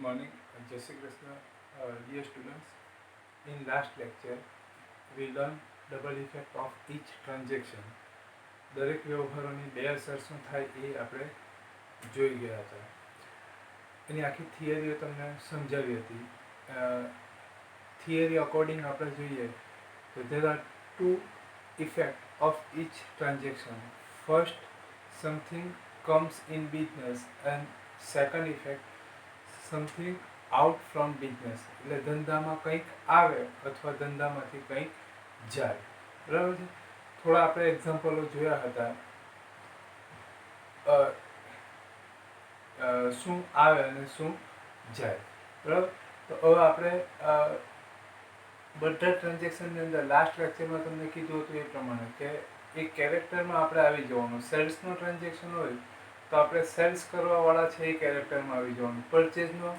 morning, Jai Shri Krishna, dear students. In last lecture, we learned double effect of each transaction. દરેક વ્યવહારોની બે અસર શું થાય એ આપણે જોઈ ગયા હતા. એની આખી થિયરીઓ તમને સમજાવી હતી. થિયરી અકોર્ડિંગ આપણે જોઈએ તો there are two effects of each transaction. First, something comes in business and second effect, something out from business. એટલે ધંધામાં કંઈક આવે અથવા ધંધામાંથી કંઈક જાય. બરાબર છે. થોડા આપણે એક્ઝામ્પલો જોયા હતા. શું આવે અને શું જાય. બરાબર. તો હવે આપણે બધા ટ્રાન્ઝેક્શનની અંદર લાસ્ટ લેક્ચરમાં તમને કીધું હતું એ પ્રમાણે કે એક કેરેક્ટરમાં આપણે આવી જવાનું. સેલ્સનો ટ્રાન્ઝેક્શન હોય તો આપણે સેલ્સ કરવાવાળા છે એ કેરેક્ટરમાં આવી જવાનું. પરચેઝનો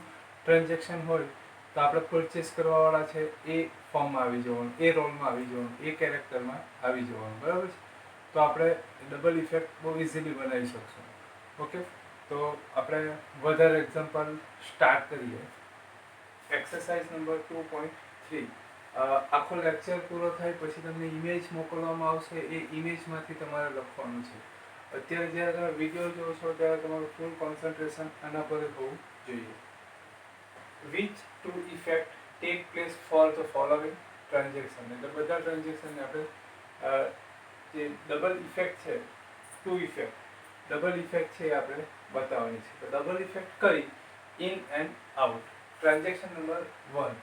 ટ્રાન્ઝેક્શન હોય તો આપણે પરચેસ કરવાવાળા છે એ ફોર્મમાં આવી જવાનું, એ રોલમાં આવી જવાનું, એ કેરેક્ટરમાં આવી જવાનું. બરાબર છે. તો આપણે ડબલ ઇફેક્ટ બહુ ઇઝીલી બનાવી શકશું. ઓકે, તો આપણે વધારે એક્ઝામ્પલ સ્ટાર્ટ કરીએ. Exercise number 2.3. આખો લેક્ચર પૂરો થાય પછી તમને ઇમેજ મોકલવામાં આવશે. એ ઇમેજમાંથી તમારે લખવાનું છે. અત્યારે જ્યારે તમે વિડીયો જોવો છો ત્યારે તમારું ફૂલ કોન્સન્ટ્રેશન આના પર હોવું જોઈએ. Which two effect take place for the following transaction. એટલે બધા ટ્રાન્ઝેક્શનને આપણે જે ડબલ ઇફેક્ટ છે, ટુ ઇફેક્ટ, ડબલ ઇફેક્ટ છે એ આપણે બતાવવાની છે. તો ડબલ ઇફેક્ટ કરી in and out. Transaction number 1.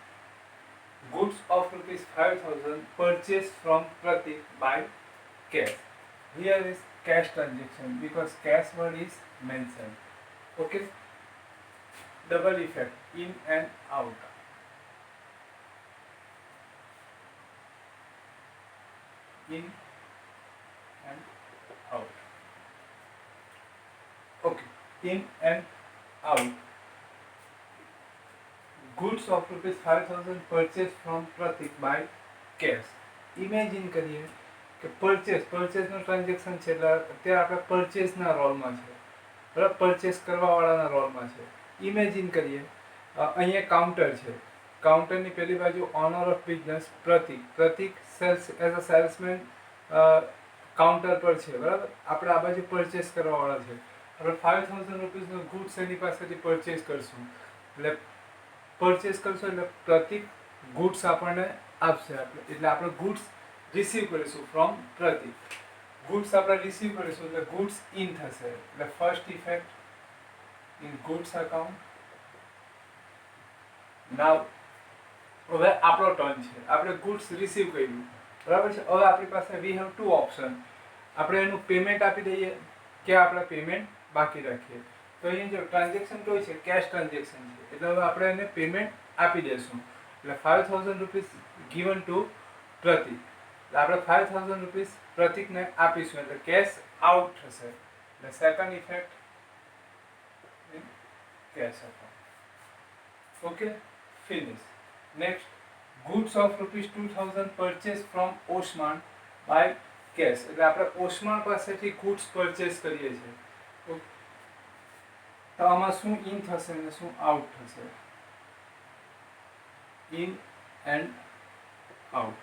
Goods of rupees 5,000 purchased from Pratik by cash. Here is cash transaction because cash word is mentioned. Okay. Double effect in and out. In and out. Okay. In and out. Goods of rupees 5,000 purchased from Pratik by cash. Imagine કરીએ કે પરચેસનું transaction છે એટલે અત્યારે આપણે પરચેસના રોલમાં છે. બરાબર, purchase કરવાવાળાના રોલમાં છે. ઇમેજિન કરીએ અહીંયા કાઉન્ટર છે. કાઉન્ટરની પેલી બાજુ owner of business Pratik sells as a salesman counter પર છે. બરાબર, આપણે આ બાજુ પરચેસ કરવાવાળા છે. આપણે 5,000 રૂપીસનો ગુડ્સ એની પાસેથી પરચેસ કરશું. એટલે પરચેસ કરશો એટલે પ્રતિક ગુડ્સ આપણને આપશે. એટલે આપણે ગુડ્સ રિસીવ કરીશું ફ્રોમ પ્રતિક. ગુડ્સ આપણે રિસીવ કરીશું એટલે ગુડ્સ ઇન થશે. એટલે first effect in goods account. Now હવે આપણો ટર્ન છે. આપણે ગુડ્સ રિસીવ કર્યું. બરાબર છે. હવે આપણી પાસે વી હેવ ટુ ઓપ્શન. આપણે એનું પેમેન્ટ આપી દઈએ કે આપણે પેમેન્ટ બાકી રાખીએ. તો અહીંયા જો ટ્રાન્ઝેક્શન કઈ છે, કેશ ટ્રાન્ઝેક્શન છે. એટલે હવે આપણે એને પેમેન્ટ આપી દઈશું. એટલે 5,000 રૂપીસ ગિવન ટુ પ્રતિક. એટલે આપણે 5,000 રૂપીસ પ્રતિકને આપીશું એટલે કેશ આઉટ થશે. એટલે second effect in cash account. Okay, finish. Next, goods of rupees 2,000 purchase from Osman by cash. એટલે આપણે ઓસ્માન પાસેથી ગુડ્સ પરચેસ કરીએ છીએ. તો આમાં શું ઇન થશે અને શું આઉટ થશે? In and out.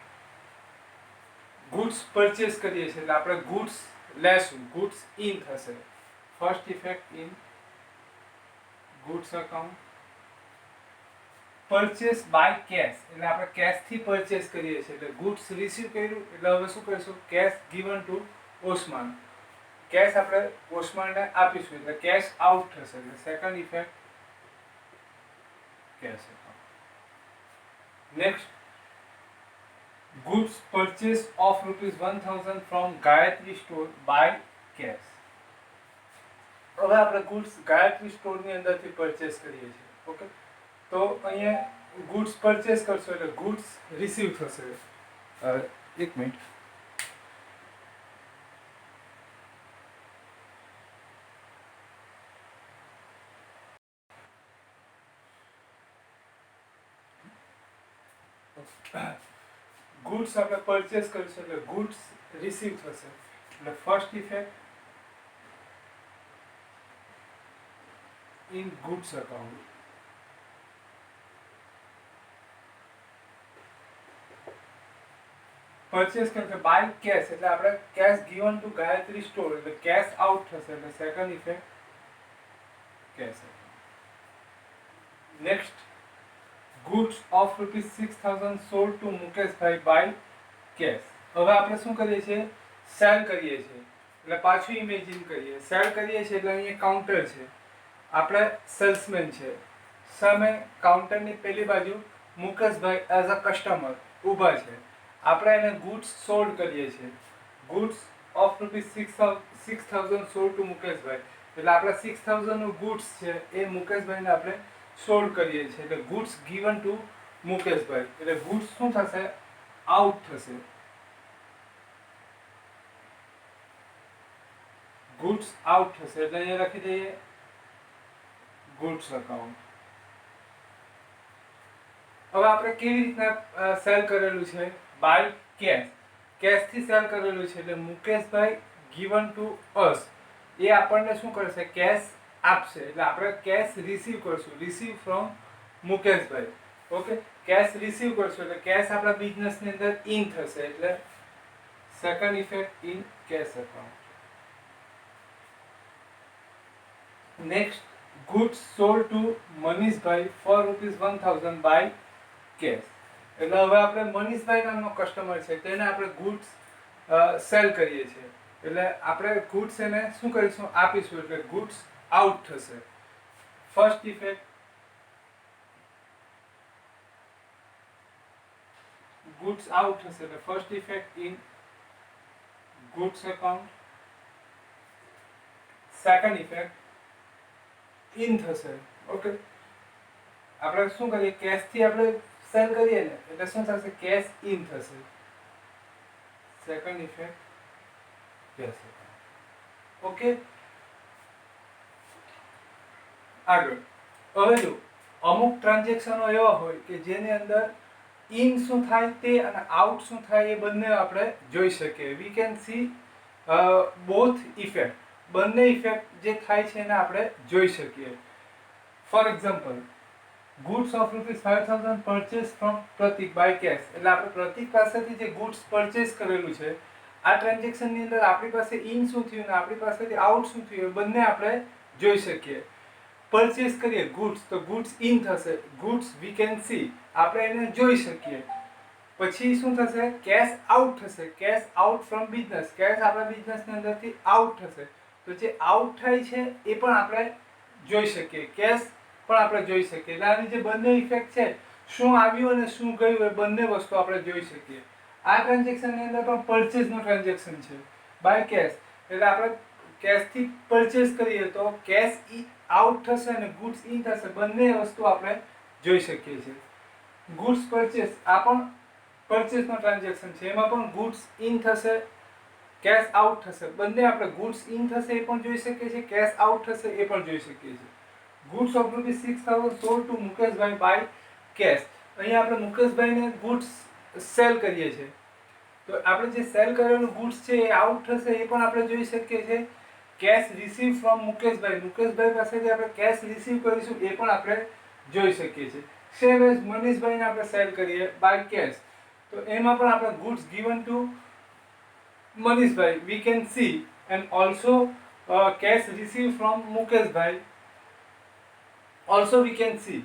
Goods purchase કરીએ છીએ એટલે આપણે ગુડ્સ લેશું, ગુડ્સ ઇન થશે. First effect in goods account. Purchase by cash એટલે આપણે કેશથી પરચેસ કરીએ છીએ એટલે ગુડ્સ રિસીવ કર્યું એટલે હવે શું કરીશું? Cash given to Osman. Cash આપણે ઓસ્માનને આપીશું એટલે કેશ આઉટ થશે. એટલે second effect cash account. Next, goods purchase of rupees 1,000 from Gayatri store by cash. હવે આપણે ગુડ્સ ગાયત્રી સ્ટોરની અંદરથી પરચેસ કરીએ છીએ. ઓકે, તો અહીંયા ગુડ્સ પરચેસ કરશો એટલે ગુડ્સ રિસીવ થશે. એક મિનિટ. ગુડ્સ આપણે પરચેસ કરીશું એટલે ગુડ્સ રિસીવ થશે. એટલે first effect in goods account. Purchase કર્યું છે બાય કેશ એટલે આપણે cash given to Gayatri store એટલે કેશ આઉટ થશે એટલે second effect cash. Next goods of ₹6,000 sold to Mukeshbhai by cash. હવે આપણે શું કરીએ છીએ સેલ કરીએ છીએ એટલે પાછું ઇમેજિન કરીએ સેલ કરીએ છીએ એટલે અહીંયા કાઉન્ટર છે આપણે સેલ્સમેન છે સામે કાઉન્ટરની પેલી બાજુ મુકેશભાઈ એઝ અ કસ્ટમર ઊભા છે આપણે એને ગુડ્સ સોલ્ડ કરીએ છીએ ગુડ્સ ઓફ ₹6,000 સોલ્ડ ટુ મુકેશભાઈ એટલે આપણે 6,000 નું ગુડ્સ છે એ મુકેશભાઈને આપણે સોલ્ડ કરીએ છીએ એટલે ગુડ્સ ગિવન ટુ મુકેશભાઈ એટલે ગુડ્સ શું થશે આઉટ થશે ગુડ્સ આઉટ થશે એટલે અહીંયા લખી દઈએ ગુડ્સ અકાઉન્ટ. હવે આપણે કેવી રીતના સેલ કરેલું છે બાય કેશ કેશ થી સેલ કરેલું છે એટલે મુકેશભાઈ ગિવન ટુ અસ એ આપણને શું કરશે કેશ આપશે એટલે આપણે કેશ રિસીવ કરશું receive from Mukeshbhai okay cash receive કરશું એટલે કેશ આપણા બિઝનેસની અંદર ઇન થશે એટલે second effect in cash account. Next goods sold to Manishbhai for ₹1,000 by cash એટલે હવે આપણે મનીષભાઈ નામનો કસ્ટમર છે તેને આપણે ગુડ્સ સેલ કરીએ છીએ એટલે આપણે ગુડ્સ એને શું કરીશું આપીશું એટલે ગુડ્સ આઉટ થશે. ફર્સ્ટ ઇફેક્ટ ગુડ્સ આઉટ થશે એટલે first effect in goods account. Second effect in થશે ઓકે આપણે શું કરીએ કેશ થી આપણે સેલ કરીએ ને એટલે શું થશે કેશ ઇન થશે સેકન્ડ ઇફેક્ટ કેશ ઓકે. આગળ હવે જો અમુક ટ્રાન્ઝેક્શનો એવા હોય કે જેની અંદર ઇન શું થાય તે અને આઉટ શું થાય એ બંને આપણે જોઈ શકીએ we can see both effect બંને ઇફેક્ટ જે થાય છે એને આપણે જોઈ શકીએ. For example goods of ₹5,000 purchase from Pratik by cash એટલે આપણે પ્રતિક પાસેથી જે ગુડ્સ પરચેસ કરેલું છે આ ટ્રાન્ઝેક્શનની અંદર આપણી પાસે ઇન શું થયું ને આપણી પાસેથી આઉટ શું થયું એ બંને આપણે જોઈ શકીએ. પરચેસ કરીએ ગુડ્સ તો ગુડ્સ ઇન થશે ગુડ્સ વી કેન સી આપણે એને જોઈ શકીએ. પછી શું થશે કેશ આઉટ થશે cash out from business cash આપણા બિઝનેસની અંદરથી આઉટ થશે તો જે આઉટ થાય છે એ પણ આપણે જોઈ શકીએ કેશ પણ આપણે જોઈ શકીએ એટલે આની જે બંને ઇફેક્ટ છે શું આવ્યું અને શું ગયું એ બંને વસ્તુ આપણે જોઈ શકીએ. આ ટ્રાન્ઝેક્શનની અંદર પણ પરચેસનું ટ્રાન્ઝેક્શન છે બાય કેશ એટલે આપણે કેશથી પરચેસ કરીએ તો કેશ આઉટ થશે અને ગુડ્સ ઇન થશે બંને વસ્તુ આપણે જોઈ શકીએ છીએ. ગુડ્સ પરચેસ આ પણ પરચેસનો ટ્રાન્ઝેક્શન છે એમાં પણ ગુડ્સ ઇન થશે કેશ આઉટ થશે બંને આપણે ગુડ્સ ઇન થશે એ પણ જોઈ શકીએ છીએ કેશ આઉટ થશે એ પણ જોઈ શકીએ છીએ. Goods of ₹6,000 sold to Mukeshbhai by cash અહીંયા આપણે મુકેશભાઈને ગુડ્સ સેલ કરીએ છીએ તો આપણે જે સેલ કરેલું ગુડ્સ છે એ આઉટ થશે એ પણ આપણે જોઈ શકીએ છીએ. કેશ રિસીવ ફ્રોમ મુકેશભાઈ મુકેશભાઈ પાસેથી આપણે કેશ રિસીવ કરીશું એ પણ આપણે જોઈ શકીએ છીએ. સેમ એઝ મનીષભાઈને આપણે સેલ કરીએ બાય કેશ તો એમાં પણ આપણે goods given to Manishbhai we can see and also cash receive from Mukeshbhai also we can see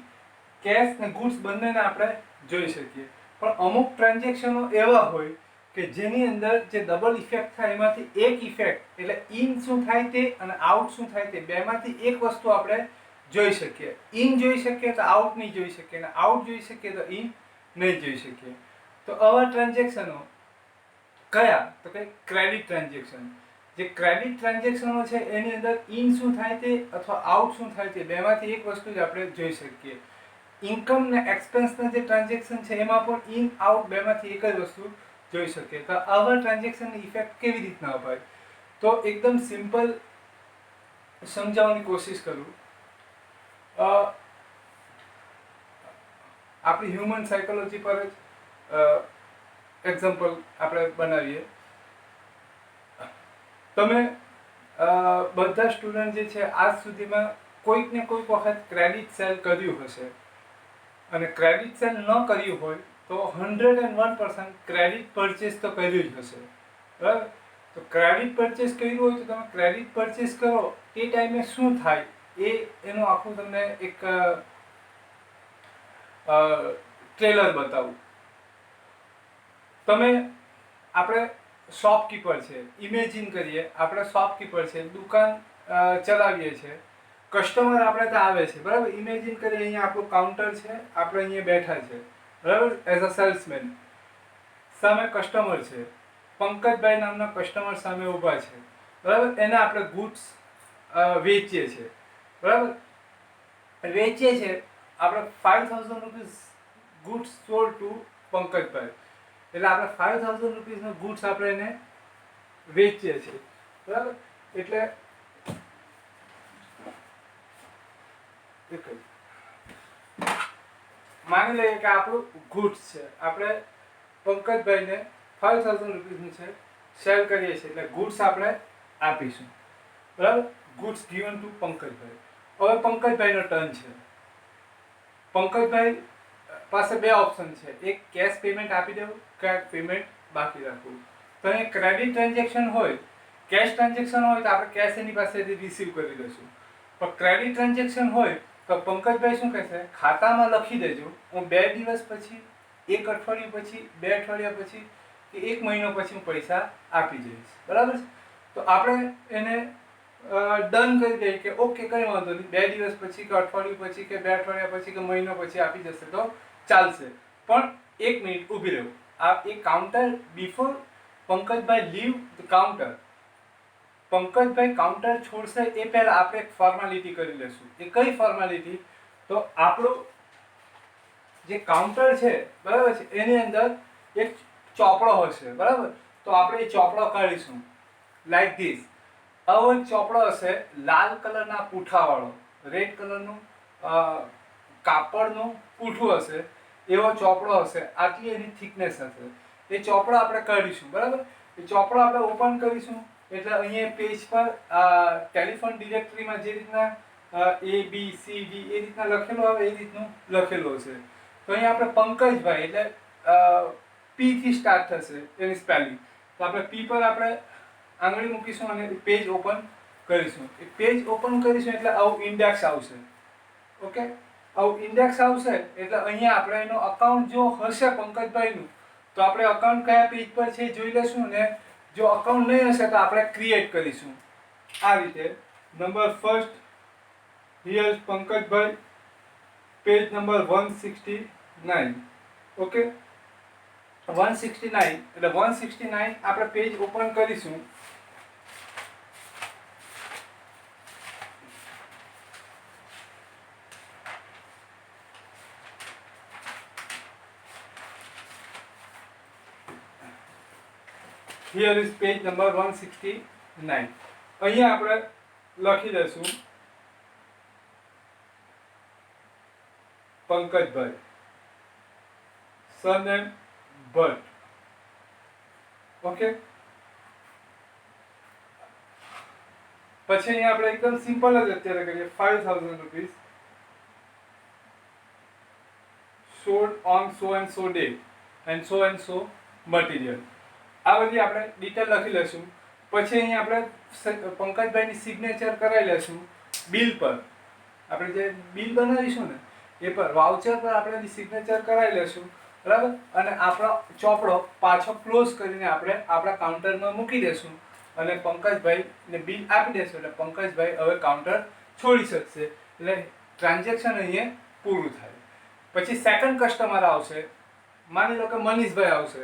cash ને ગુડ્સ બંનેને આપણે જોઈ શકીએ. પણ અમુક ટ્રાન્ઝેક્શનો એવા હોય કે જેની અંદર જે ડબલ ઇફેક્ટ થાય એમાંથી એક ઇફેક્ટ એટલે ઇન શું થાય તે અને આઉટ શું થાય તે બેમાંથી એક વસ્તુ આપણે જોઈ શકીએ. ઇન જોઈ શકીએ તો આઉટ નહીં જોઈ શકીએ અને આઉટ જોઈ શકીએ તો ઇન નહીં જોઈ શકીએ. તો આવા ટ્રાન્ઝેક્શનો કયા તો કે ક્રેડિટ ટ્રાન્ઝેક્શન જે ક્રેડિટ ટ્રાન્ઝેક્શનો છે એની અંદર ઇન શું થાય તે અથવા આઉટ શું થાય તે બેમાંથી એક વસ્તુ જ આપણે જોઈ શકીએ. ઇન્કમ ને એક્સપેન્સના જે ટ્રાન્ઝેક્શન છે એમાં પણ ઇન આઉટ બેમાંથી એક જ વસ્તુ જોઈ શકીએ. તો આવા ટ્રાન્ઝેક્શનની ઇફેક્ટ કેવી રીતના અપાય તો એકદમ સિમ્પલ સમજાવવાની કોશિશ કરું. આપણી હ્યુમન સાયકોલોજી પર જ એક્ઝામ્પલ આપણે બનાવીએ. તમે બધા સ્ટુડન્ટ જે છે આજ સુધીમાં કોઈક ને કોઈક વખત ક્રેડિટ સેલ કર્યું હશે અને ક્રેડિટ સેલ ન કર્યું હોય તો 101% ક્રેડિટ પરચેસ તો કર્યું જ હશે, બરાબર. તો ક્રેડિટ પરચેસ કર્યું હોય તો તમે ક્રેડિટ પરચેસ કરો એ ટાઈમે શું થાય એનું આખું તમને એક ટ્રેલર બતાવું. તમે આપણે શોપકીપર છે, ઇમેજિન કરીએ આપણે શોપકીપર છે, દુકાન ચલાવીએ છીએ, કસ્ટમર આપણે ત્યાં આવે છે, બરાબર. ઇમેજિન કરીએ અહીંયા આપણું કાઉન્ટર છે, આપણે અહીંયા બેઠા છે, બરાબર, એઝ અ સેલ્સમેન. સામે કસ્ટમર છે, પંકજભાઈ નામના કસ્ટમર સામે ઊભા છે, બરાબર. એને આપણે ગુડ્સ વેચીએ છીએ, બરાબર. વેચીએ છીએ આપણે 5000 rupees goods sold to Pankajbhai, એટલે આપણે 5000 રૂપીસનો ગુડ્સ આપણે એને વેચીએ છીએ, બરાબર. એટલે માની લઈએ કે આપણું ગુડ્સ છે, આપણે પંકજભાઈને 5000 રૂપીસનું છે, સેલ કરીએ છીએ, એટલે ગુડ્સ આપણે આપીશું, બરાબર. Goods given two Pankajbhai. હવે પંકજભાઈનો ટર્ન છે. પંકજભાઈ પાસે બે ઓપ્શન છે, એક કેશ પેમેન્ટ આપી દેવું કે પેમેન્ટ બાકી રાખવું. તો એ ક્રેડિટ ટ્રાન્ઝેક્શન હોય, કેશ ટ્રાન્ઝેક્શન હોય તો આપણે કેશ એની પાસેથી રિસીવ કરી લઈશું. પણ ક્રેડિટ ટ્રાન્ઝેક્શન હોય તો પંકજભાઈ શું કહેશે, ખાતામાં લખી દેજો, હું 2 દિવસ પછી, 1 અઠવાડિયું પછી, 2 અઠવાડિયા પછી કે 1 મહિનો પછી હું પૈસા આપી જઈશ, બરાબર. તો આપણે એને ડન કરી દઈએ કે ઓકે, કંઈ વાંધો નહીં, 2 દિવસ પછી કે અઠવાડિયું પછી કે 2 અઠવાડિયા પછી કે મહિનો પછી આપી જશે તો ચાલશે. પણ 1 મિનિટ ઊભી રહેવું. આ એ counter before Pankajbhai leave the counter, Pankajbhai counter છોડશે એ પહેલા આપણે એક ફોર્માલિટી કરી લેશું. એ કઈ ફોર્માલિટી? તો આપણું જે કાઉન્ટર છે, બરાબર છે, એની અંદર એક ચોપડો હશે, બરાબર. તો આપણે એ ચોપડો કાઢીશું લાઈક ધીસ. આવો એક ચોપડો હશે લાલ કલરના પૂંઠાવાળો, રેડ કલરનું કાપડનું પૂંઠું હશે, એવો ચોપડો હશે, આટલી એની થિકનેસ હશે. એ ચોપડો આપણે કાઢીશું, બરાબર. એ ચોપડો આપણે ઓપન કરીશું એટલે અહીંયા પેજ પર ટેલિફોન ડિરેક્ટરીમાં જે રીતના ABCD એ રીતના લખેલું આવે એ રીતનું લખેલું હશે. તો અહીંયા આપણે પંકજભાઈ એટલે P થી સ્ટાર્ટ થશે એની સ્પેલિંગ. તો આપણે P પર આપણે આંગળી મૂકીશું અને પેજ ઓપન કરીશું. એ પેજ ઓપન કરીશું એટલે આવું ઇન્ડેક્સ આવશે, ઓકે. આવું ઇન્ડેક્સ આવશે એટલે અહીંયા આપણે એનો અકાઉન્ટ જો હશે પંકજભાઈનું તો આપણે અકાઉન્ટ કયા પેજ પર છે જોઈ લેશું, ને જો અકાઉન્ટ નહીં હશે તો આપણે ક્રિએટ કરીશું આ રીતે. Number first here Pankajbhai, page number 169, okay. 169 એટલે 169 આપણે પેજ ઓપન કરીશું. Here is page number 169. અહીંયા આપણે લખી દઈશું પંકજભાઈ, સરનેમ ભટ્ટ, ઓકે. પછી અહીંયા આપણે એકદમ સિમ્પલ જ અત્યારે કરીએ 5000 rupees sold on so and so day and so material. આ બધી આપણે ડિટેલ લખી લેશું. પછી અહીંયા આપણે પંકજભાઈની સિગ્નેચર કરાવી લેશું બિલ પર. આપણે જે બિલ બનાવીશું ને એ પર, વાઉચર પર આપણે એની સિગ્નેચર કરાવી લેશું, બરાબર. અને આપણો ચોપડો પાછો ક્લોઝ કરીને આપણે આપણા કાઉન્ટરમાં મૂકી દેશું અને પંકજભાઈને બિલ આપી દેશું એટલે પંકજભાઈ હવે કાઉન્ટર છોડી શકશે. એટલે ટ્રાન્ઝેક્શન અહીંયા પૂરું થાય. પછી સેકન્ડ કસ્ટમર આવશે, માની લો કે મનીષભાઈ આવશે,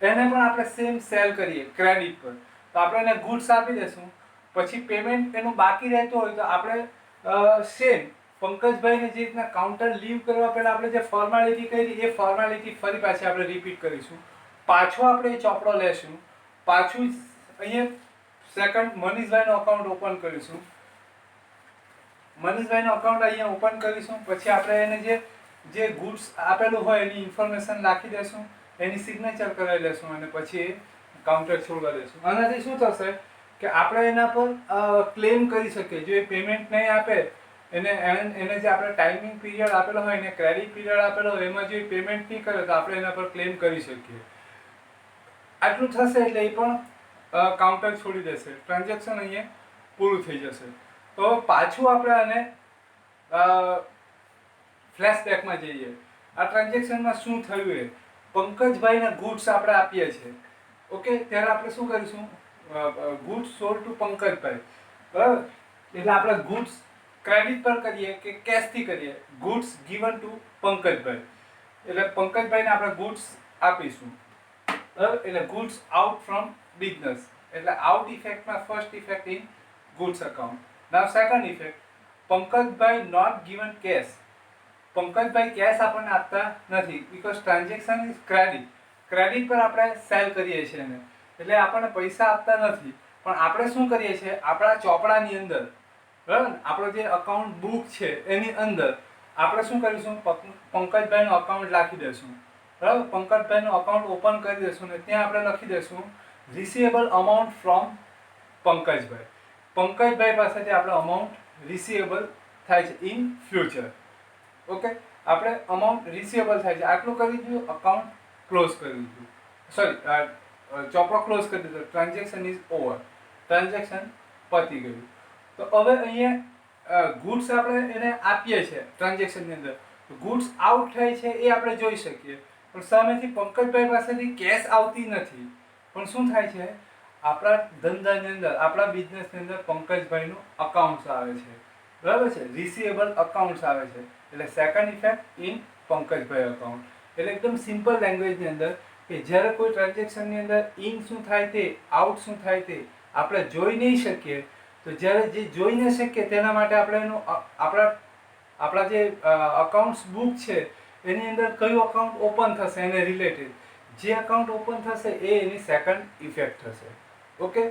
એને પણ આપણે સેમ સેલ કરીએ ક્રેડિટ પર, તો આપણે એને ગુડ્સ આપી દેશું. પછી પેમેન્ટ એનું બાકી રહેતું હોય તો આપણે સેમ પંકજભાઈને જે રીતના કાઉન્ટર લીવ કરવા પહેલાં આપણે જે ફોર્માલિટી કરી એ ફોર્માલિટી ફરી પાછી આપણે રિપીટ કરીશું. પાછો આપણે એ ચોપડો લેશું, પાછું અહીંયા સેકન્ડ મનીષભાઈનો અકાઉન્ટ ઓપન કરીશું. મનીષભાઈનો અકાઉન્ટ અહીંયા ઓપન કરીશું. પછી આપણે એને જે ગુડ્સ આપેલું હોય એની ઇન્ફોર્મેશન નાખી દેશું, એની સિગ્નેચર કરાવી લેશું અને પછી કાઉન્ટર છોડવા દેશું. આનાથી શું થશે કે આપણે એના પર ક્લેમ કરી શકીએ. જો એ પેમેન્ટ નહીં આપે એને જે આપણે ટાઈમિંગ પીરિયડ આપેલો હોય ને ક્રેડિટ પીરિયડ આપેલો હોય એમાં જે પેમેન્ટ નહીં કરે તો આપણે એના પર ક્લેમ કરી શકીએ. આટલું થશે એટલે એ પણ કાઉન્ટર છોડી દેશે, ટ્રાન્ઝેક્શન અહીંયા પૂરું થઈ જશે. તો પાછું આપણે આને ફ્લેશબેકમાં જઈએ. આ ટ્રાન્ઝેક્શનમાં શું થયું એ પંકજભાઈને ગુડ્સ આપણે આપીએ છીએ. ઓકે, ત્યારે આપણે શું કરીશું? ગુડ્સ સોલ્ડ ટુ પંકજભાઈ, બરાબર? એટલે આપણે ગુડ્સ ક્રેડિટ પર કરીએ કે કેશથી કરીએ? ગુડ્સ ગિવન ટુ પંકજભાઈ, એટલે પંકજભાઈને આપણે ગુડ્સ આપીશું, બરાબર? એટલે ગુડ્સ આઉટ ફ્રોમ બિઝનેસ, એટલે આઉટ ઇફેક્ટમાં first effect in goods account. Now second effect, Pankajbhai not given cash. Pankajbhai cash આપણને આપતા નથી because transaction is credit. Credit પર આપણે સેલ કરીએ છીએ એને, એટલે આપણને પૈસા આપતા નથી. પણ આપણે શું કરીએ છીએ? આપણા ચોપડાની અંદર, બરાબર, આપણો જે અકાઉન્ટ બુક છે એની અંદર આપણે શું કરીશું? પંકજભાઈનું અકાઉન્ટ લખી દઈશું, બરાબર? પંકજભાઈનું અકાઉન્ટ ઓપન કરી દઈશું ને ત્યાં આપણે લખી દઈશું receivable amount from Pankajbhai. Pankajbhai પાસેથી આપણો અમાઉન્ટ રિસીવેબલ થાય છે ઇન ફ્યુચર. ઓકે, આપણે અમાઉન્ટ રિસીવેબલ થાય છે આટલું કરી દીધું, અકાઉન્ટ ક્લોઝ કરી દીધું, સોરી ચોપડો ક્લોઝ કરી દીધો, ટ્રાન્ઝેક્શન ઇઝ ઓવર, ટ્રાન્ઝેક્શન પતી ગયું. તો હવે અહીંયા ગુડ્સ આપણે એને આપીએ છીએ ટ્રાન્ઝેક્શનની અંદર, ગુડ્સ આઉટ થાય છે એ આપણે જોઈ શકીએ, પણ સામેથી પંકજભાઈ પાસેથી કેશ આવતી નથી. પણ શું થાય છે? આપણા ધંધાની અંદર, આપણા બિઝનેસની અંદર પંકજભાઈનું અકાઉન્ટ્સ આવે છે, બરાબર છે? રિસીવેબલ અકાઉન્ટ્સ આવે છે, એટલે second effect in Pankajbhai account. એટલે એકદમ સિમ્પલ લેંગ્વેજની અંદર કે જ્યારે કોઈ ટ્રાન્ઝેક્શનની અંદર ઇન શું થાય તે, આઉટ શું થાય તે આપણે જોઈ નહીં શકીએ, તો જ્યારે જે જોઈ ન શકીએ તેના માટે આપણે એનું આપણા જે અકાઉન્ટ્સ બુક છે એની અંદર કયું અકાઉન્ટ ઓપન થશે એને રિલેટેડ, જે અકાઉન્ટ ઓપન થશે એ એની સેકન્ડ ઇફેક્ટ થશે. ઓકે,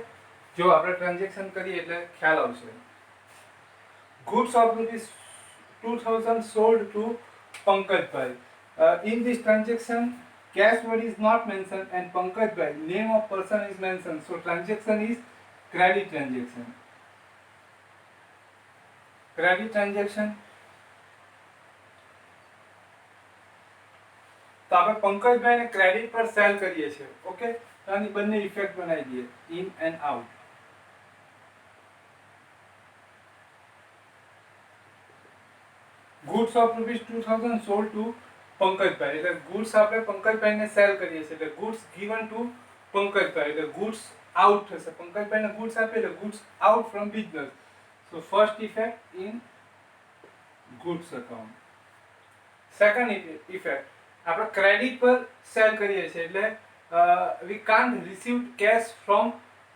જો આપણે ટ્રાન્ઝેક્શન કરીએ એટલે ખ્યાલ આવશે. Goods of ₹2000 sold to Pankaj. In this transaction, cash word is not mentioned and Pankaj Bhai, name of person is mentioned. So transaction is credit transaction. Credit transaction. તો આપણે પંકજભાઈને credit પર sale કરીએ છીએ. Okay, તો આની બંને effect બનાવી દઈએ, in and out. Goods of ₹2000 sold to Pankajbhai, એટલે ગુડ્સ આપણે પંકજભાઈને સેલ કરીએ છીએ, એટલે ગુડ્સ ગિવન ટુ પંકજભાઈ, એટલે ગુડ્સ આઉટ થશે. પંકજભાઈને ગુડ્સ આપીએ એટલે goods out from business. So first effect in goods account. Second effect, આપણે ક્રેડિટ પર સેલ કરીએ છીએ એટલે we can't receive cash from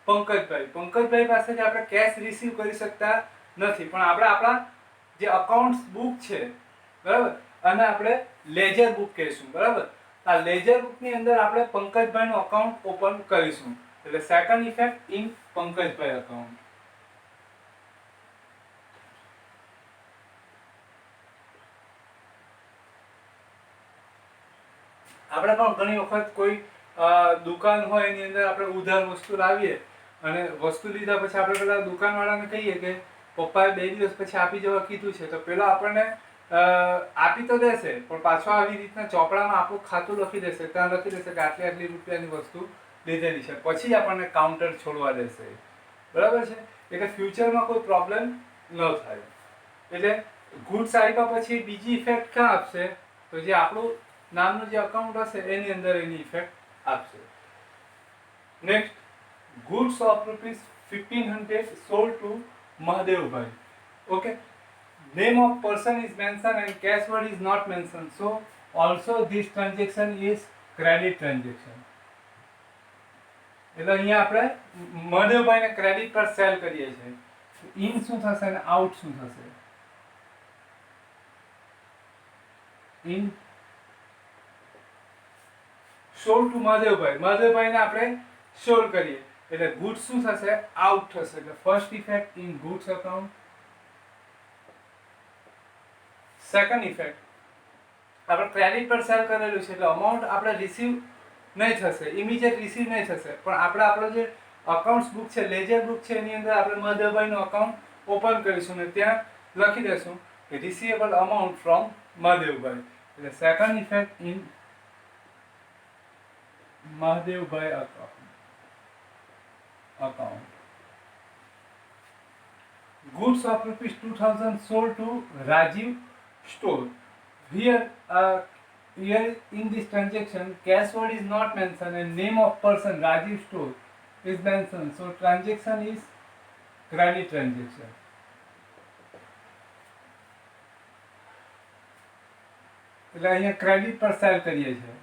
Pankajbhai. Pankajbhai પાસેથી આપણે કેશ રિસીવ કરી શકતા નથી, પણ આપણે આપણા જે અકાઉન્ટ્સ બુક છે, બરાબર, અને આપણે લેજર બુક કહીશું, બરાબર? આ લેજર બુકની અંદર આપણે પંકજભાઈનું અકાઉન્ટ ઓપન કરીશું, એટલે second effect in Pankajbhai account. આપણે પણ ઘણી વખત કોઈ દુકાન હોય એની અંદર આપણે ઉધાર વસ્તુ લાવીએ અને વસ્તુ લીધા પછી આપણે પેલા દુકાનવાળાને કહીએ કે પપ્પાએ 2 દિવસ પછી આપી જવા કીધું છે, તો પેલા આપણને આપી તો દેશે પણ પાછો આવી રીતના ચોપડામાં આપણું ખાતું લખી દેશે, ત્યાં લખી દેશે કે આટલી આટલી રૂપિયાની વસ્તુ લીધેલી છે, પછી જ આપણને કાઉન્ટર છોડવા દેશે, બરાબર છે? એટલે ફ્યુચરમાં કોઈ પ્રોબ્લેમ ન થાય. એટલે ગુડ્સ આપ્યા પછી બીજી ઇફેક્ટ ક્યાં આપશે? તો જે આપણું નામનું જે અકાઉન્ટ હશે એની અંદર એની ઇફેક્ટ આપશે. Next, goods of ₹1500 sold to Mahadevbhai. Okay, name of person is mentioned and cash word is not mentioned, so also this transaction is credit transaction. એટલે અહીંયા આપણે મહાદેવભાઈને ક્રેડિટ પર સેલ કરીએ છીએ. ઇન શું થશે અને આઉટ શું થશે? ઇન સોલ્ડ ટુ મહાદેવભાઈ, મહાદેવભાઈને આપણે સોલ્ડ કરીએ એટલે ગુડ્સ શું થશે? આઉટ થશે. એટલે first effect in goods account. Second effect, આપણે ક્રેડિટ પર સેલ કરેલું છે એટલે અમાઉન્ટ આપણે રિસીવ નહીં થશે, ઇમિડિયેટ રિસીવ નહીં થશે, પણ આપણે આપણો જે અકાઉન્ટ્સ બુક છે, લેજર બુક છે, એની અંદર આપણે મહાદેવભાઈનું અકાઉન્ટ ઓપન કરીશું ને ત્યાં લખી દેશું કે રિસીવેબલ અમાઉન્ટ ફ્રોમ મહાદેવભાઈ, એટલે second effect in Mahadevbhai account. Goods of rupees 2000 sold to Rajiv store. Here in this transaction, cash word is not mentioned and name of person Rajiv store is mentioned. So transaction is credit transaction. એટલે અહીંયા credit પર sale કરીએ છીએ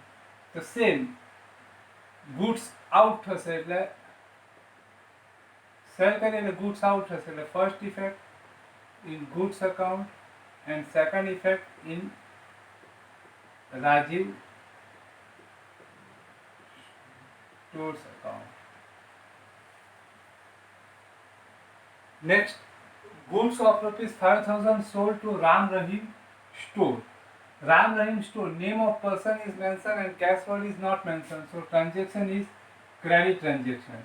તો same goods out થશે, એટલે cell કરીએ એટલે ગુડ્સ આઉટ થશે, એટલે first effect in goods account and second effect in Rajiv stores account. Next, goods of rupees 5000 sold to Ram Rahim store. Ram Rahim store, name of person is mentioned and cash word is not mentioned. So transaction is credit transaction.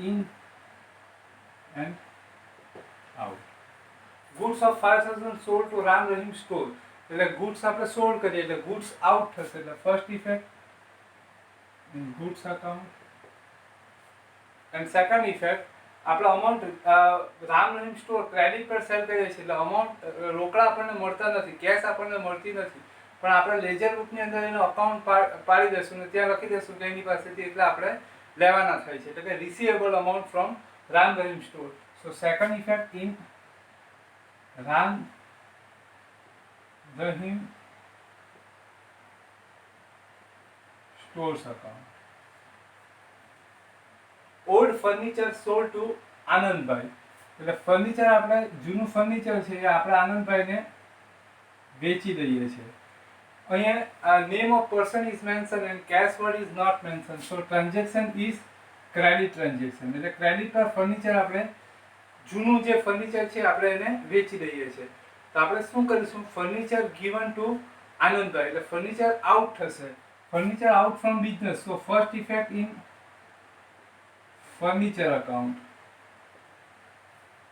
In and out. Goods of 5000 sold to Ram Rahim store. એટલે goods આપણે sold કરીએ એટલે goods out થશે, એટલે first effect in goods account and second effect આપણે amount Ram Rahim store credit પર sale કરીએ છીએ એટલે અમાઉન્ટ રોકડા આપણને મળતા નથી, કેશ આપણને મળતી નથી, પણ આપણે લેજર બુકની અંદર એનો અકાઉન્ટ પાડી દઈશું ને ત્યાં લખી દઈશું કે એની પાસેથી એટલે આપણે લેવાના થાય છે, એટલે કે receivable amount from Ram Rahim store. So second effect in Ram Rahim stores account. Old furniture sold to Anandbhai, એટલે ફર્નિચર આપણે જૂનું ફર્નિચર છે એ આપણે આનંદભાઈને વેચી દઈએ છીએ. અહીંયા name of person is mention and cash word is not mention. So transaction is credit transaction, એટલે ક્રેડિટ પર ફર્નિચર આપણે જૂનું જે ફર્નિચર છે આપણે એને વેચી દઈએ છીએ. તો આપણે શું કરીશું, ફર્નિચર ગિવન ટુ આનંદભાઈ, એટલે ફર્નિચર આઉટ થશે, furniture out from business. So first effect in furniture account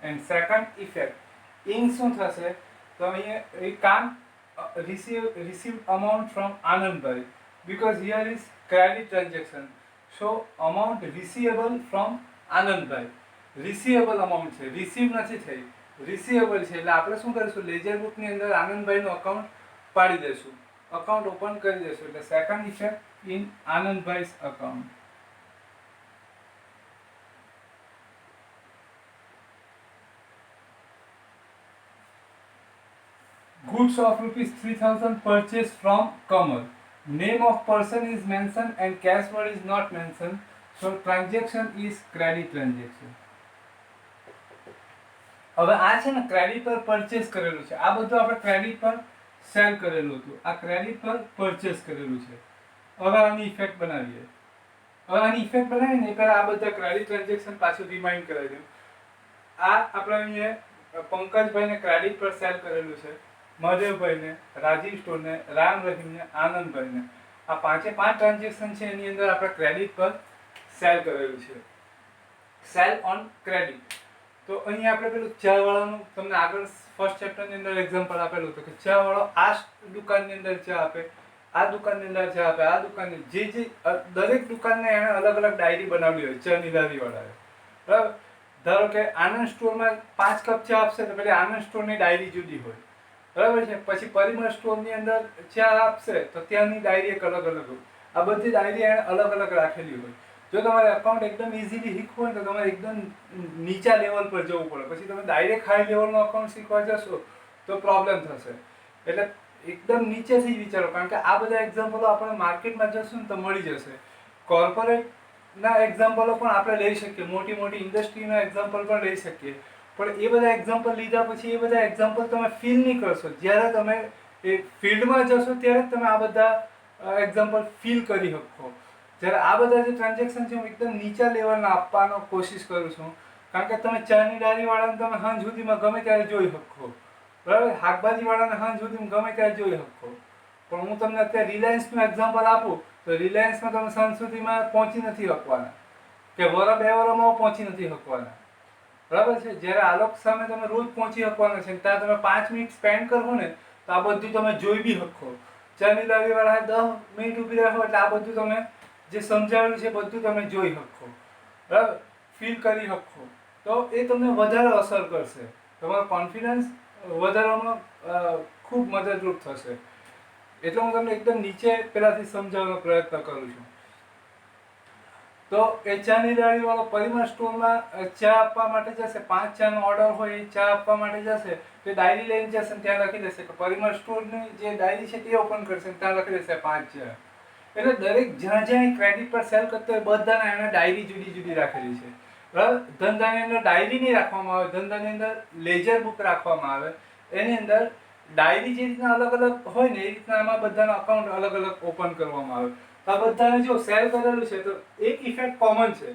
and second effect in શું થશે, તો અહીંયા એ કામ receive amount from Anandbhai because here is credit transaction. So amount receivable from Anandbhai, receivable amount છે, receive નથી થઈ, receivable છે, એટલે આપણે શું કરીશું લેજર બુકની અંદર આનંદભાઈનું અકાઉન્ટ પાડી દઈશું, અકાઉન્ટ ઓપન કરી દઈશું, એટલે second effect in Anandbhai's account. Goods of rupees 3000 purchased from Kamal. Name of person is mentioned and cash word is not mentioned. So transaction is credit transaction. હવે આ છે ને ક્રેડિટ પર પરચેસ કરેલું છે, આ બધું આપણે ક્રેડિટ પર સેલ કરેલું હતું, આ ક્રેડિટ પર પરચેસ કરેલું છે. હવે આની ઇફેક્ટ બનાવીએ, હવે આની ઇફેક્ટ બનાવીને એ પહેલા આ બધા ક્રેડિટ ટ્રાન્ઝેક્શન પાછું રિમાઇન્ડ કરાવી દઉં. આ આપણે અહીંયા પંકજભાઈને ક્રેડિટ પર સેલ કરેલું છે, મહાદેવભાઈને, રાજીવ સ્ટોરને, રામ રહીમને, આનંદભાઈને, આ પાંચે પાંચ ટ્રાન્ઝેક્શન છે એની અંદર આપણે ક્રેડિટ પર સેલ કરેલું છે, સેલ ઓન ક્રેડિટ. તો અહીંયા આપણે પેલું ચા વાળાનું તમને આગળ ફર્સ્ટ ચેપ્ટરની અંદર એક્ઝામ્પલ આપેલું હતું કે ચા વાળો આ દુકાનની અંદર ચા આપે, આ દુકાનની અંદર ચા આપે, આ દુકાનની જે દરેક દુકાનને એણે અલગ અલગ ડાયરી બનાવલી હોય ચાની લારી વાળાએ, બરાબર. ધારો કે આનંદ સ્ટોરમાં 5 કપ ચા આપશે તો પેલી આનંદ સ્ટોરની ડાયરી જુદી હોય, બરાબર છે. પછી પરિમળ સ્ટોરની અંદર ચા આપશે તો ત્યાંની ડાયરી એક અલગ અલગ હોય, આ બધી ડાયરી એણે અલગ અલગ રાખેલી હોય. જો તમારે અકાઉન્ટ એકદમ ઇઝીલી શીખવું હોય તો તમારે એકદમ નીચા લેવલ પર જવું પડે, પછી તમે ડાયરેક્ટ હાઈ લેવલનો અકાઉન્ટ શીખવા જશો તો પ્રોબ્લેમ થશે. એટલે એકદમ નીચેથી જ વિચારો, કારણ કે આ બધા એક્ઝામ્પલો આપણે માર્કેટમાં જશું ને તો મળી જશે. કોર્પોરેટના એક્ઝામ્પલો પણ આપણે લઈ શકીએ, મોટી મોટી ઇન્ડસ્ટ્રીના એક્ઝામ્પલ પણ લઈ શકીએ, પણ એ બધા એક્ઝામ્પલ લીધા પછી એ બધા એક્ઝામ્પલ તમે ફીલ નહીં કરશો. જ્યારે તમે એ ફિલ્ડમાં જશો ત્યારે જ તમે આ બધા એક્ઝામ્પલ ફીલ કરી શકો. જ્યારે આ બધા જે ટ્રાન્ઝેક્શન છે હું એકદમ નીચા લેવલના આપવાનો કોશિશ કરું છું, કારણ કે તમે ચાની ડાયરીવાળાને તમે સાંજ સુધીમાં ગમે ત્યારે જોઈ શકો, બરાબર. શાકભાજીવાળાને સાંજ સુધીમાં ગમે ત્યારે જોઈ શકો, પણ હું તમને અત્યારે રિલાયન્સનું એક્ઝામ્પલ આપું તો રિલાયન્સમાં તમે સાંજ સુધીમાં પહોંચી નથી શકવાના, કે વર 2 વર્ષમાં પહોંચી નથી શકવાના. બરાબર છે. જ્યારે આ લોકો સામે તમે રોજ પહોંચી શકવાના છે, ત્યાં તમે 5 મિનિટ સ્પેન્ડ કરો ને તો આ બધું તમે જોઈ બી શકો. ચાની લારીવાળા 10 મિનિટ ઊભી રાખો એટલે આ બધું તમે જે સમજાવેલું છે બધું તમે જોઈ શકો, બરાબર, ફીલ કરી શકો. તો એ તમને વધારે અસર કરશે, તમારો કોન્ફિડન્સ વધારવામાં ખૂબ મદદરૂપ થશે. એટલે હું તમને એકદમ નીચે પહેલાથી સમજાવવાનો પ્રયત્ન કરું છું. તો એ ચાની લારીવાળો પરિમળ સ્ટોરમાં ચા આપવા માટે જશે, 5 ચાનો ઓર્ડર હોય એ ચા આપવા માટે જશે, તો ડાયરી લઈને જશે ને ત્યાં લખી દેશે કે પરિમળ સ્ટોરની જે ડાયરી છે તે ઓપન કરશે, ત્યાં લખી દેશે 5 ચા. એટલે દરેક જ્યાં જ્યાં ક્રેડિટ પર સેલ કરતો હોય બધાના એને ડાયરી જુદી જુદી રાખેલી છે, બરાબર. ધંધાની અંદર ડાયરી નહીં રાખવામાં આવે, ધંધાની અંદર લેજર બુક રાખવામાં આવે. એની અંદર ડાયરી જે રીતના અલગ અલગ હોય ને એ રીતના આમાં બધાના અકાઉન્ટ અલગ અલગ ઓપન કરવામાં આવે. આ બધાને જો સેલ કરેલું છે તો એક ઇફેક્ટ કોમન છે.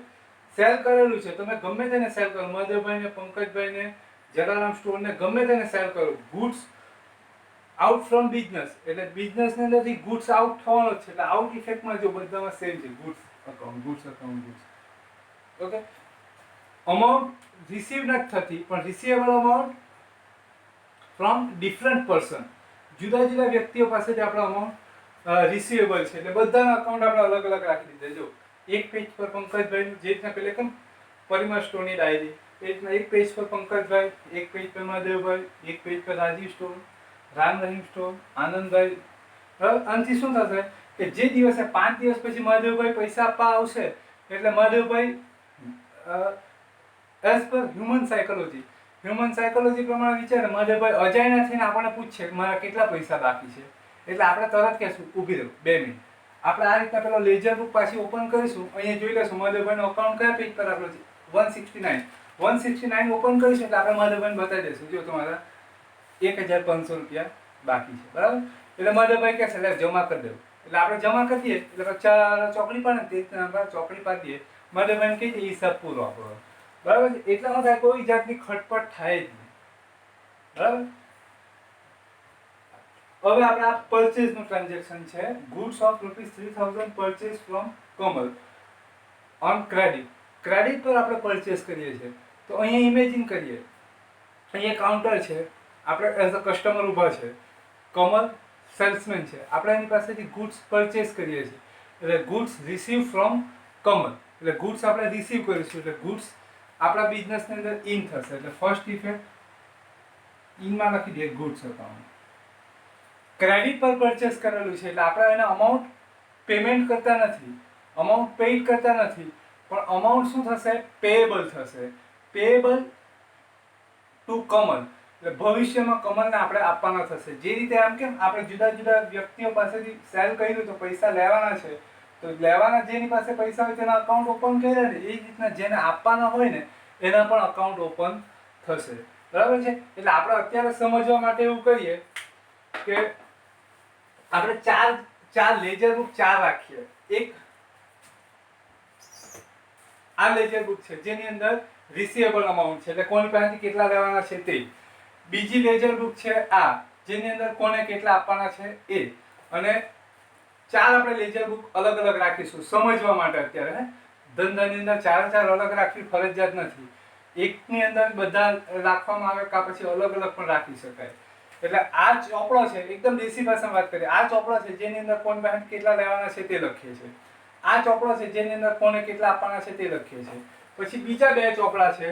સેલ કરેલું છે તમે ગમે તેને સેલ કરો, મધુભાઈને, પંકજભાઈને, જલારામ સ્ટોરને ગમે તેને સેલ કરો, ગુડ્સ આઉટ ફ્રોમ બિઝનેસ, એટલે બિઝનેસની અંદરથી ગુડ્સ આઉટ થવાનો છે. એટલે આઉટ ઇફેક્ટમાં જો બધામાં સેમ છે, goods account. Okay, amount receive નથી થતી પણ receivable amount from different person, જુદા જુદા વ્યક્તિઓ પાસેથી આપણો અમાઉન્ટ રિસીવેબલ છે. એટલે બધાના અકાઉન્ટ આપણે અલગ અલગ રાખી દીધા. જો એક પેજ પર પંકજભાઈનું, જે રીતના પેલે કેમ પરિમળ સ્ટોરની ડાયરી, એ રીતના એક પેજ પર પંકજભાઈ, એક પેજ પર મહાદેવભાઈ, એક પેજ પર રાજીવ સ્ટોર, રામ રહીમ સ્ટોર, આનંદભાઈ. આનાથી શું થશે કે જે દિવસે 5 દિવસ પછી મહાદેવભાઈ પૈસા આપવા આવશે એટલે Mahadevbhai as per human psychology પ્રમાણે વિચારે, મહાદેવભાઈ અજાણ્યા થઈને આપણને પૂછશે કે મારા કેટલા પૈસા બાકી છે. એટલે આપણે તરત કહેશું ઊભી રહો 2 મિનિટ, આપણે આ રીતના પેલો લેજર બુક પાછી ઓપન કરીશું, અહીંયા જોઈ લેશું મહાદેવભાઈનો અકાઉન્ટ કયા પેજ પર આપેલો છે, 169 ઓપન કરીશું એટલે આપણે મહાદેવભાઈને બતાવી દઈશું જો તમારા 1500 રૂપિયા બાકી છે, બરાબર. એટલે મહાદેવભાઈ કહેશે એટલે જમા કરી દેવું, એટલે આપણે જમા કરી દઈએ એટલે ચોકડી પાડે તે રીતના ચોકડી પાડી દઈએ, મહાદેવભાઈને કહી દઈએ હિસાબ પૂરો આપણો, બરાબર. એટલામાં થાય કોઈ જાતની ખટપટ થાય જ નહીં, બરાબર. હવે આપણે આ પરચેઝ નું ટ્રાન્ઝેક્શન છે, goods of ₹3000 purchase from Kamal on credit. Credit પર આપણે પરચેઝ કરીએ છીએ. તો અહીંયા ઇમેજિન કરીએ, અહીંયા કાઉન્ટર છે, આપણે એઝ અ કસ્ટમર ઊભા છે, કમલ સેલ્સમેન છે, આપણે એની પાસેથી ગુડ્સ પરચેઝ કરીએ છીએ. એટલે ગુડ્સ રિસીવ ફ્રોમ કમલ, એટલે ગુડ્સ આપણે રિસીવ કરીશું એટલે ગુડ્સ આપણા બિઝનેસની અંદર ઇન થશે. એટલે ફર્સ્ટ ઇફેક્ટ ઇનમાં લખી દઈએ ગુડ્સ અકાઉન્ટ. ક્રેડિટ પર પરચેસ કરેલું છે એટલે આપણે એને અમાઉન્ટ પેમેન્ટ કરતા નથી, અમાઉન્ટ પેઇડ કરતા નથી, પણ અમાઉન્ટ શું થશે, પેએબલ થશે. પેએબલ ટુ કમલ, એટલે ભવિષ્યમાં કમલને આપણે આપવાના થશે. જે રીતે આમ કેમ આપણે જુદા જુદા વ્યક્તિઓ પાસેથી સેલ કર્યું તો પૈસા લેવાના છે, તો લેવાના જેની પાસે પૈસા હોય તેના અકાઉન્ટ ઓપન કર્યા ને એ જ રીતના જેને આપવાના હોય ને એના પણ અકાઉન્ટ ઓપન થશે, બરાબર છે. એટલે આપણે અત્યારે સમજવા માટે એવું કરીએ કે આપણે ચાર લેજર બુક રાખીએ. એક આ લેજર બુક છે જેની અંદર રિસીવેબલ અમાઉન્ટ છે, એટલે કોની પાસેથી કેટલા લેવાના છે તે. બીજી લેજર બુક છે આ, જેની અંદર કોને કેટલા આપવાના છે એ. અને 4 આપણે લેજર બુક અલગ અલગ રાખીશું સમજવા માટે. અત્યારે ધંધાની અંદર 4 અલગ રાખવી ફરજિયાત નથી, એકની અંદર બધા રાખવામાં આવે કાં પછી અલગ અલગ પણ રાખી શકાય. એટલે આ ચોપડો છે, એકદમ દેશી ભાષામાં વાત કરીએ, આ ચોપડો છે જેની અંદર કોણ પાસે કેટલા લેવાના છે તે લખીએ છીએ. આ ચોપડો છે જેની અંદર કોને કેટલા આપવાના છે તે લખીએ છીએ. પછી બીજા 2 ચોપડા છે,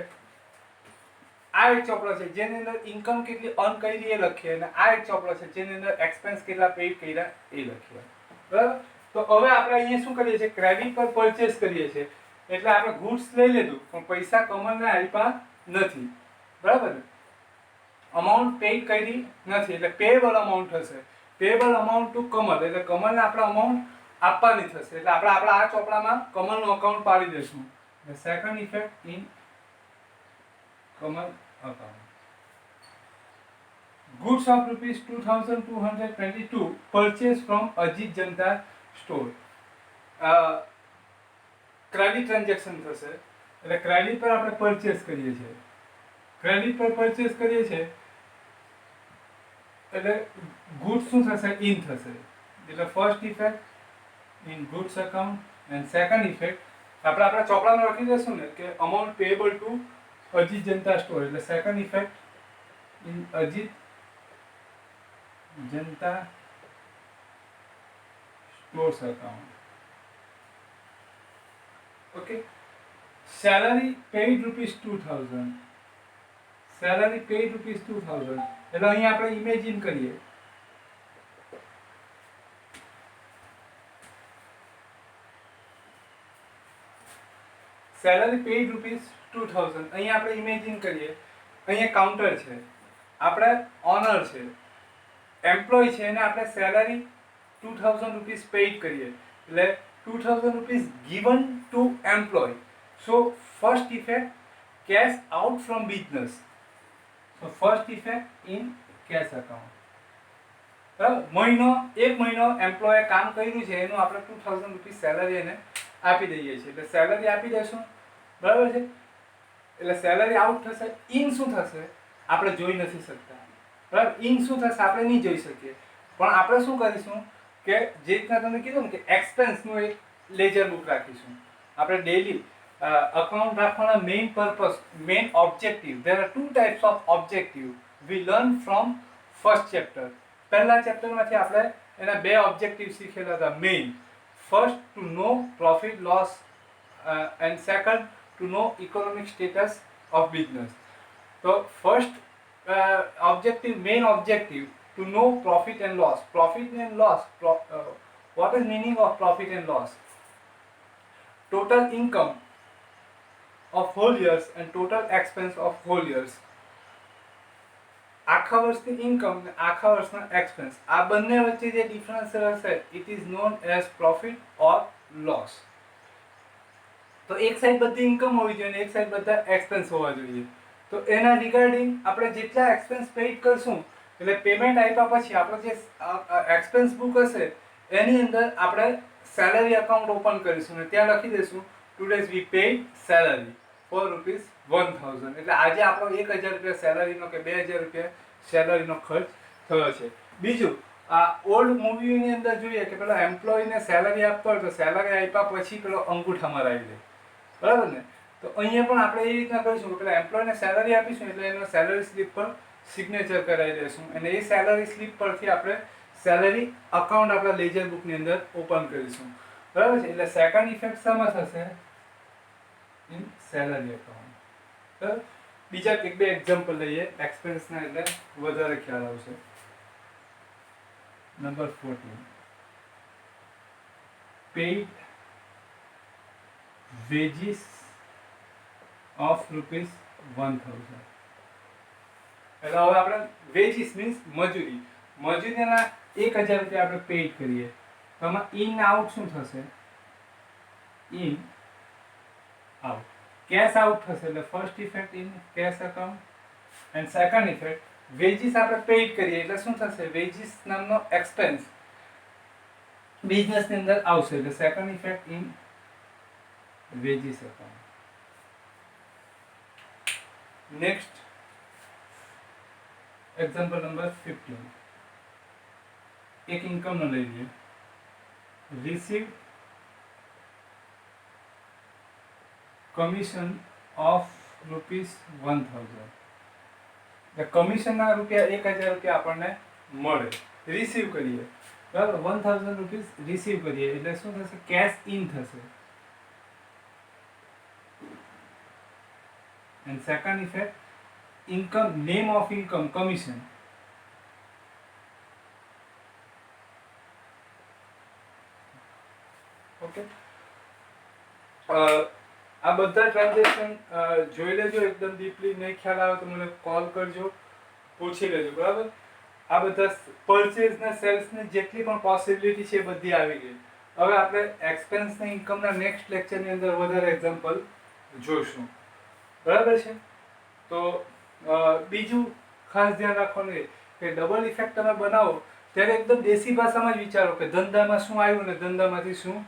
આ એક ચોપડો છે જેની અંદર ઇન્કમ કેટલી અર્ન કરી એ લખીએ, અને આ એક ચોપડો છે જેની અંદર એક્સપેન્સ કેટલા પેઇડ કર્યા એ લખીએ, બરાબર. તો હવે આપણે અહીંયા શું કરીએ છીએ, ક્રેડિટ પર પરચેસ કરીએ છીએ. એટલે આપણે ગુડ્સ લઈ લીધું પણ પૈસા કમલને આપ્યા નથી, બરાબર. અમાઉન્ટ પેઇડ કરી નથી એટલે પેએબલ અમાઉન્ટ થશે. પેએબલ અમાઉન્ટ ટુ કમલ, એટલે કમલને આપણે અમાઉન્ટ આપવાની થશે. એટલે આપણે આપણા આ ચોપડામાં કમલનું અકાઉન્ટ પાડી દઈશું. Second effect in Kamal account. Goods of ₹2222 purchase from Ajit Janata store. Credit transaction થશે એટલે ક્રેડિટ પર આપણે પરચેસ કરીએ છીએ. ક્રેડિટ પર પરચેસ કરીએ છીએ એટલે ગુડ્સ શું થશે, ઇન થશે. એટલે first effect in goods account and second effect આપણે આપણા ચોપડામાં લખી દઈશું ને કે અમાઉન્ટ પેએબલ ટુ અજીત જનતા સ્ટોર એટલે second effect in Ajit Janata stores account. Okay, salary paid ₹2000, salary paid ₹2000 એટલે અહીંયા આપણે ઇમેજિન કરીએ સેલરી પેઇડ ₹2000. અહીંયા આપણે ઇમેજિન કરીએ અહીંયા કાઉન્ટર છે, આપણે ઓનર છે, એમ્પ્લોય છે અને આપણે સેલરી ₹2000 પેઇડ કરીએ એટલે ₹2000 given to employee. So first effect, cash out from business. So first effect in cash account. બરાબર, એક મહિનો એમ્પ્લોયે કામ કર્યું છે એનું આપણે ₹2000 સેલરી એને આપી દઈએ છીએ એટલે સેલરી આપી દેશું. બરાબર છે, એટલે સેલરી આઉટ થશે. ઇન શું થશે આપણે જોઈ નથી શકતા. બરાબર, ઇન શું થશે આપણે નહીં જોઈ શકીએ, પણ આપણે શું કરીશું કે જે રીતના તમે કીધું ને કે એક્સપેન્સનું એક લેજર બુક રાખીશું. આપણે ડેલી અકાઉન્ટ રાખવાના main purpose, main objective, there are 2 types of objective we learn from first chapter. પહેલા ચેપ્ટરમાંથી આપણે એના 2 ઓબ્જેક્ટિવ શીખેલા હતા main. First to know profit loss and second to know economic status of business. તો first objective, main objective, to know profit and loss. Profit and loss, what is meaning of profit and loss? Total income of whole years and total expense of whole years. આખા વર્ષની income ને આખા વર્ષના expense, આ બંને વચ્ચે જે difference હશે it is known as profit or loss. તો એક સાઈડ બધી ઇન્કમ હોવી જોઈએ અને એક સાઈડ બધા એક્સપેન્સ હોવા જોઈએ. તો એના રિગાર્ડિંગ આપણે જેટલા એક્સપેન્સ પેઇડ કરશું એટલે પેમેન્ટ આપ્યા પછી આપણો જે એક્સપેન્સ બુક હશે એની અંદર આપણે સેલરી અકાઉન્ટ ઓપન કરીશું અને ત્યાં લખી દઈશું ટુડેઝ વી પેઇડ સેલરી ફોર ₹1000. એટલે આજે આપણો ₹1000 સેલરીનો કે ₹2000 સેલરીનો ખર્ચ થયો છે. બીજું, આ ઓલ્ડ મૂવીની અંદર જોઈએ કે પેલો એમ્પ્લોયને સેલરી આપતો હોય તો સેલરી આપ્યા પછી પેલો અંગૂઠા મરાવી દે. બરાબર ને? તો અહીંયા પણ આપણે એ રીતના કરીશું કે પેલા એમ્પ્લોયને સેલરી આપીશું એટલે એનો સેલરી સ્લીપ પર સિગ્નેચર કરાવી દઈશું અને એ સેલરી સ્લીપ પરથી આપણે સેલરી અકાઉન્ટ આપણા લેજર બુકની અંદર ઓપન કરીશું. બરાબર છે, એટલે સેકન્ડ ઇફેક્ટ શામાં થશે? In salary account. બરાબર, બીજા 1-2 એક્ઝામ્પલ લઈએ એક્સપેન્સના એટલે વધારે ખ્યાલ આવશે. Number 14, paid veggies of ₹1000. એટલે હવે આપણે વેજીસ મીન્સ મજૂરી, મજૂરીના ₹1000 આપણે પેઇડ કરીએ તો આમાં ઇન આઉટ શું થશે? ઇન આઉટ, કેશ આઉટ થશે એટલે first effect in cash account and second effect veggies આપણે પેઇડ કરીએ એટલે શું થશે? વેજીસ નામનો એક્સપેન્સ બિઝનેસની અંદર આવશે એટલે second effect in veggies account. Next, example number 15. एक इनकम न ले लीजिए, receive commission of ₹1000. કમિશનના ₹1000 આપણને મળે, રિસીવ કરીએ. બરાબર, ₹1000 રિસીવ કરીએ એટલે શું થશે? કેશ ઇન થશે. And second effect, income, name of income, commission. Okay. આ બધા ટ્રાન્ઝેક્શન જોઈ લેજો, એકદમ ડીપલી નહીં ખ્યાલ આવે તો મને કોલ કરજો, પૂછી લેજો. બરાબર, આ બધા પરચેઝ ને સેલ્સ ની જેટલી પણ પોસિબિલિટી છે એ બધી આવી ગઈ. હવે આપણે એક્સપેન્સ ને ઇન્કમના નેક્સ્ટ લેક્ચરની અંદર વધારે એક્ઝામ્પલ જોઈશું. બરાબર છે, તો બીજું ખાસ ધ્યાન રાખવાનું એ કે ડબલ ઇફેક્ટ તમે બનાવો ત્યારે એકદમ દેશી ભાષામાં જ વિચારો કે ધંધામાં શું આવ્યું ને ધંધામાંથી શું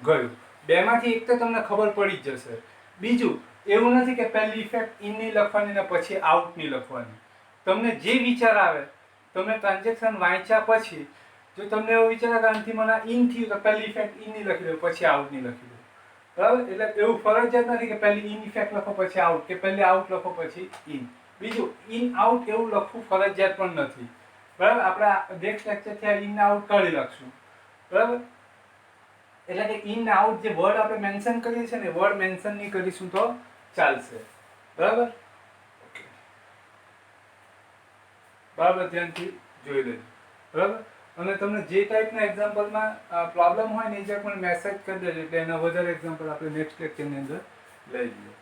ગયું. બેમાંથી એક તો તમને ખબર પડી જ જશે. બીજું, એવું નથી કે પહેલી ઇફેક્ટ ઇનની લખવાની ને પછી આઉટની લખવાની. તમને જે વિચાર આવે, તમે ટ્રાન્ઝેક્શન વાંચ્યા પછી જો તમને એવો વિચાર આવે કે આનાથી મને ઇન થયું તો પહેલી ઇફેક્ટ ઇનની લખી દો પછી આઉટની લખી દો. બરાબર? એટલે એવું ફરજિયાત નથી કે પહેલી ઇન ઇફેક્ટ લખો પછી આઉટ, કે પહેલી આઉટ લખો પછી ઇન. બીજું ઇન આઉટ એવું લખવું ફરજિયાત પણ નથી. બરાબર? આપણે નેક્સ્ટ લેક્ચરથી આ ઇન આઉટ કાઢી નાખશું. બરાબર? એટલે કે ઇન આઉટ જે વર્ડ આપણે મેન્શન કરીએ છીએ ને, વર્ડ મેન્શન નહીં કરીશું તો ચાલશે. બરાબર? બરાબર, ધ્યાનથી જોઈ લેજો. બરાબર? અને તમને જે ટાઈપના એક્ઝામ્પલમાં પ્રોબ્લેમ હોય ને એ જે પણ મેસેજ કરી દેજો, એટલે એના વધારે એક્ઝામ્પલ આપણે નેક્સ્ટ લેક્ચરની અંદર લઈ લઈએ.